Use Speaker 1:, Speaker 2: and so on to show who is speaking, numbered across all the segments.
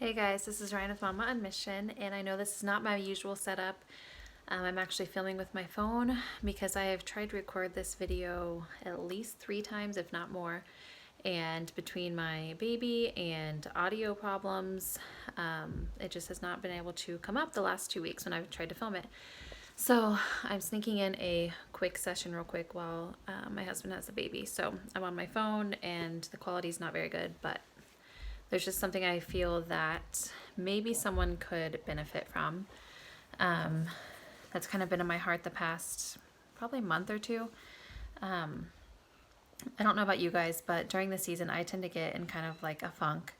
Speaker 1: Hey guys, this is Ryan with Mama on Mission, and I know this is not my usual setup. I'm actually filming with my phone because I have tried to record this video at least 3 times, if not more. And between my baby and audio problems, it just has not been able to come up the last 2 weeks when I've tried to film it. So I'm sneaking in a quick session real quick while my husband has the baby. So I'm on my phone and the quality is not very good, but there's just something I feel that maybe someone could benefit from. Um, that's kind of been in my heart the past probably month or two. I don't know about you guys, but during the season, I tend to get in kind of like a funk.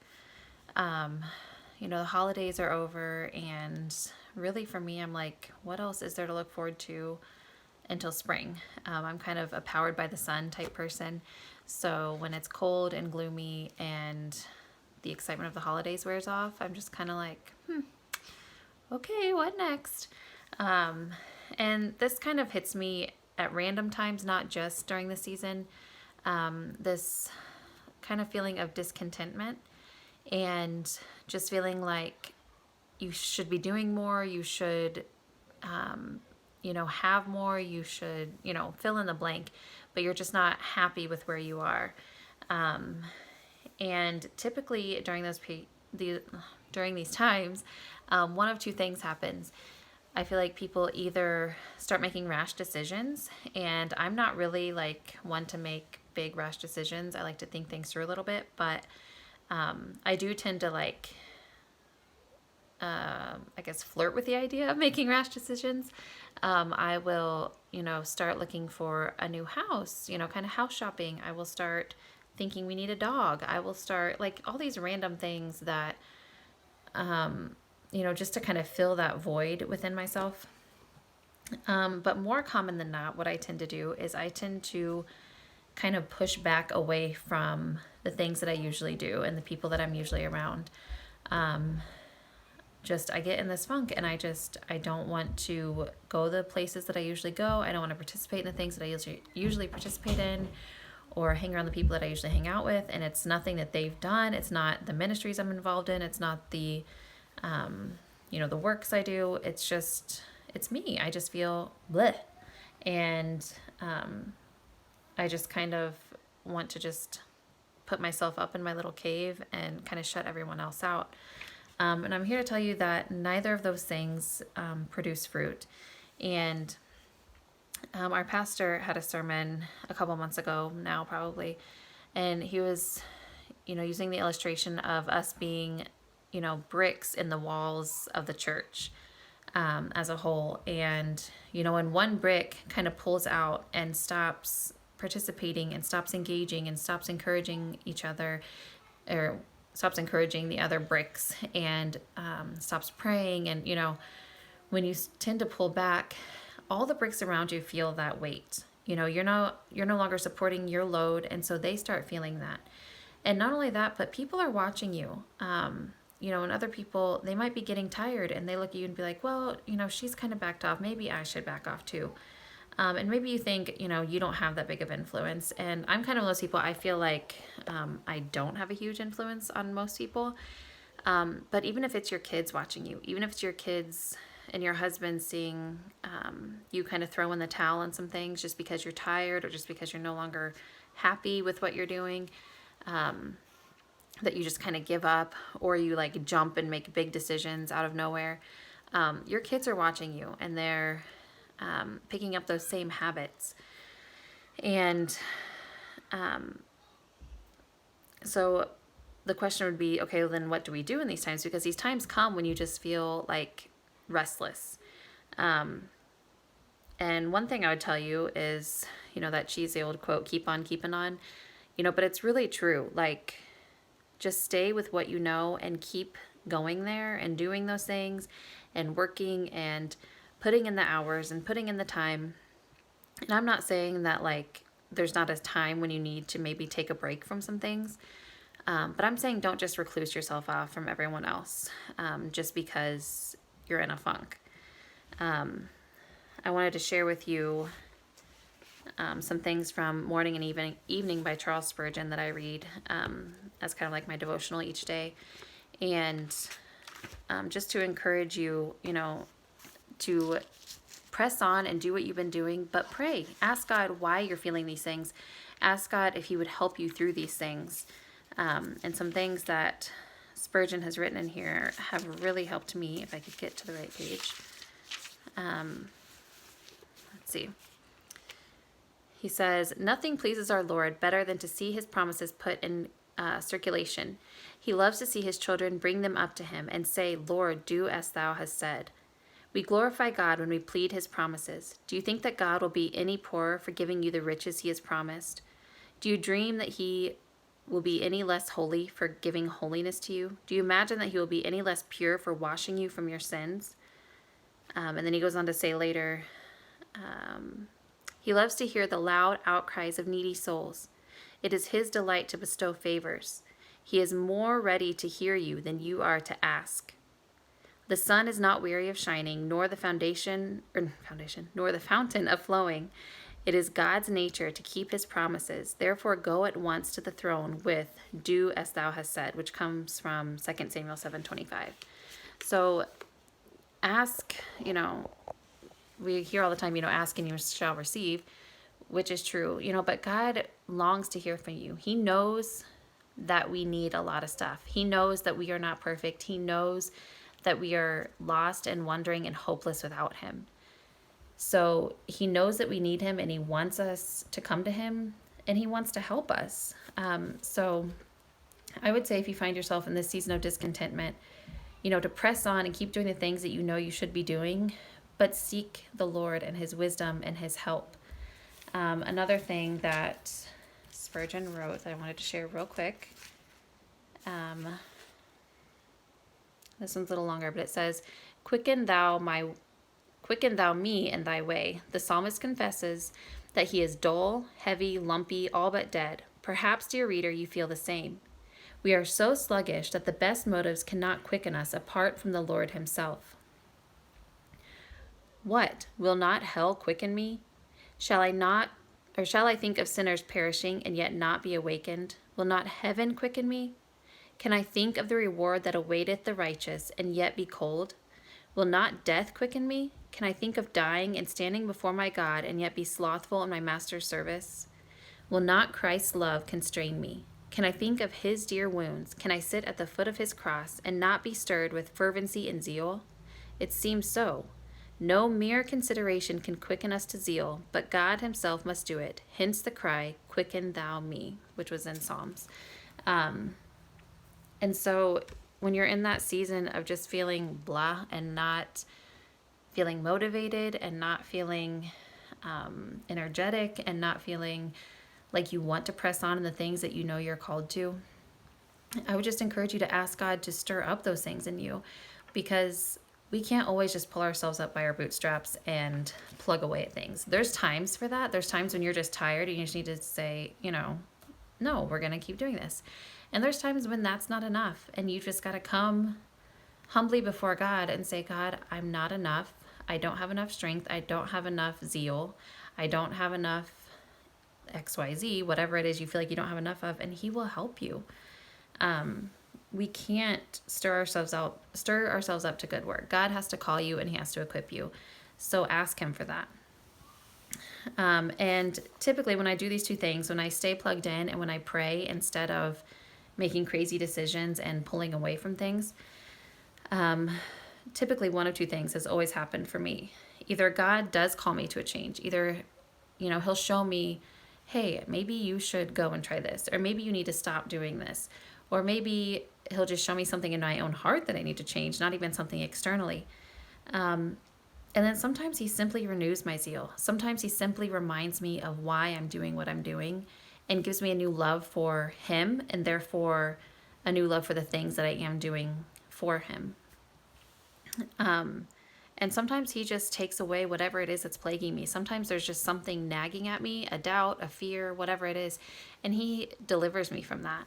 Speaker 1: The holidays are over, and really for me, I'm like, what else is there to look forward to until spring? I'm kind of a powered by the sun type person. So when it's cold and gloomy and the excitement of the holidays wears off, I'm just kind of like, okay, what next? And this kind of hits me at random times, not just during the season. This kind of feeling of discontentment and just feeling like you should be doing more, you should, have more, you should, fill in the blank, but you're just not happy with where you are. And typically during these times, one of two things happens. I feel like people either start making rash decisions, and I'm not really like one to make big rash decisions. I like to think things through a little bit, but I do tend to flirt with the idea of making rash decisions. I will, start looking for a new house, kind of house shopping. I will start thinking we need a dog. I will start like all these random things that, just to kind of fill that void within myself. But more common than not, what I tend to do is I tend to kind of push back away from the things that I usually do and the people that I'm usually around. I get in this funk, and I don't want to go the places that I usually go. I don't want to participate in the things that I usually participate in, or hang around the people that I usually hang out with. And it's nothing that they've done. It's not the ministries I'm involved in. It's not the, the works I do. It's me. I just feel bleh. And I just kind of want to just put myself up in my little cave and kind of shut everyone else out. And I'm here to tell you that neither of those things produce fruit. And our pastor had a sermon a couple months ago now, probably, and he was, using the illustration of us being, bricks in the walls of the church as a whole. And, when one brick kind of pulls out and stops participating and stops engaging and stops encouraging each other, or stops encouraging the other bricks, and stops praying, and when you tend to pull back, all the bricks around you feel that weight. You're no longer supporting your load, and so they start feeling that. And not only that, but people are watching you. And other people, they might be getting tired, and they look at you and be like, well, she's kind of backed off. Maybe I should back off too. And maybe you think, you don't have that big of influence. And I'm kind of one of those people, I feel like I don't have a huge influence on most people. But even if it's your kids watching you, even if it's your kids and your husband seeing you kind of throw in the towel on some things just because you're tired, or just because you're no longer happy with what you're doing, that you just kind of give up, or you like jump and make big decisions out of nowhere. Your kids are watching you, and they're picking up those same habits. And so the question would be, okay, well, then what do we do in these times? Because these times come when you just feel like restless. And one thing I would tell you is, that cheesy old quote, keep on keeping on, but it's really true. Like, just stay with what you know and keep going there and doing those things and working and putting in the hours and putting in the time. And I'm not saying that like there's not a time when you need to maybe take a break from some things. But I'm saying don't just recluse yourself off from everyone else just because you're in a funk. I wanted to share with you some things from Morning and Evening by Charles Spurgeon that I read as kind of like my devotional each day. And just to encourage you, to press on and do what you've been doing, but pray. Ask God why you're feeling these things. Ask God if he would help you through these things. And some things that Spurgeon has written in here have really helped me, if I could get to the right page. Let's see. He says, nothing pleases our Lord better than to see his promises put in circulation. He loves to see his children bring them up to him and say, Lord, do as thou hast said. We glorify God when we plead his promises. Do you think that God will be any poorer for giving you the riches he has promised? Do you dream that he will be any less holy for giving holiness to you? Do you imagine that he will be any less pure for washing you from your sins? And then he goes on to say later, he loves to hear the loud outcries of needy souls. It is his delight to bestow favors. He is more ready to hear you than you are to ask. The sun is not weary of shining, nor the nor the fountain of flowing. It is God's nature to keep his promises. Therefore, go at once to the throne with "Do as thou hast said," which comes from 2 Samuel 7:25. So, ask. We hear all the time, ask and you shall receive, which is true. But God longs to hear from you. He knows that we need a lot of stuff. He knows that we are not perfect. He knows that we are lost and wandering and hopeless without him. So he knows that we need him, and he wants us to come to him, and he wants to help us. So I would say, if you find yourself in this season of discontentment, to press on and keep doing the things that you should be doing, but seek the Lord and his wisdom and his help. Another thing that Spurgeon wrote that I wanted to share real quick. This one's a little longer, but it says, Quicken thou me in thy way. The psalmist confesses that he is dull, heavy, lumpy, all but dead. Perhaps, dear reader, you feel the same. We are so sluggish that the best motives cannot quicken us apart from the Lord himself. What? Will not hell quicken me? Shall I think of sinners perishing and yet not be awakened? Will not heaven quicken me? Can I think of the reward that awaiteth the righteous and yet be cold? Will not death quicken me? Can I think of dying and standing before my God and yet be slothful in my master's service? Will not Christ's love constrain me? Can I think of his dear wounds? Can I sit at the foot of his cross and not be stirred with fervency and zeal? It seems so. No mere consideration can quicken us to zeal, but God himself must do it. Hence the cry, Quicken thou me, which was in Psalms. And so when you're in that season of just feeling blah and not feeling motivated and not feeling energetic and not feeling like you want to press on in the things that you're called to, I would just encourage you to ask God to stir up those things in you, because we can't always just pull ourselves up by our bootstraps and plug away at things. There's times for that. There's times when you're just tired and you just need to say, no, we're going to keep doing this. And there's times when that's not enough, and you just got to come humbly before God and say, God, I'm not enough. I don't have enough strength. I don't have enough zeal. I don't have enough XYZ, whatever it is you feel like you don't have enough of, and he will help you. We can't stir ourselves up to good work. God has to call you and he has to equip you. So ask him for that. And typically when I do these two things, when I stay plugged in and when I pray instead of making crazy decisions and pulling away from things, typically one of two things has always happened for me. Either God does call me to a change. Either, he'll show me, hey, maybe you should go and try this, or maybe you need to stop doing this, or maybe he'll just show me something in my own heart that I need to change, not even something externally. And then sometimes he simply renews my zeal. Sometimes he simply reminds me of why I'm doing what I'm doing and gives me a new love for him, and therefore a new love for the things that I am doing for him. And sometimes he just takes away whatever it is that's plaguing me. Sometimes there's just something nagging at me, a doubt, a fear, whatever it is, and he delivers me from that.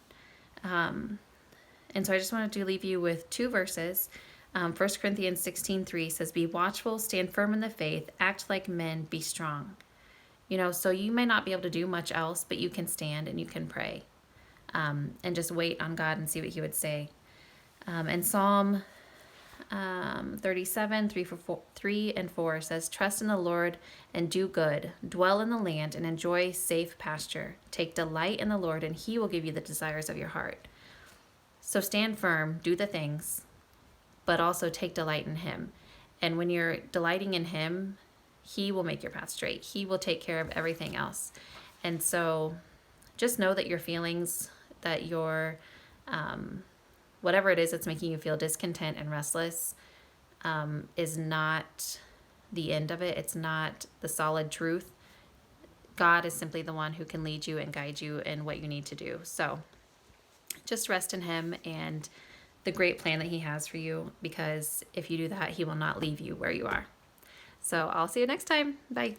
Speaker 1: And so I just wanted to leave you with two verses. 1 Corinthians 16:3 says, Be watchful, stand firm in the faith, act like men, be strong. So you may not be able to do much else, but you can stand and you can pray, and just wait on God and see what he would say. And Psalm 37, 3 and 4 says, trust in the Lord and do good. Dwell in the land and enjoy safe pasture. Take delight in the Lord, and he will give you the desires of your heart. So stand firm, do the things, but also take delight in him. And when you're delighting in him, he will make your path straight. He will take care of everything else. And so just know that your feelings, that your whatever it is that's making you feel discontent and restless, is not the end of it. It's not the solid truth. God is simply the one who can lead you and guide you in what you need to do. So just rest in him and the great plan that he has for you, because if you do that, he will not leave you where you are. So I'll see you next time. Bye.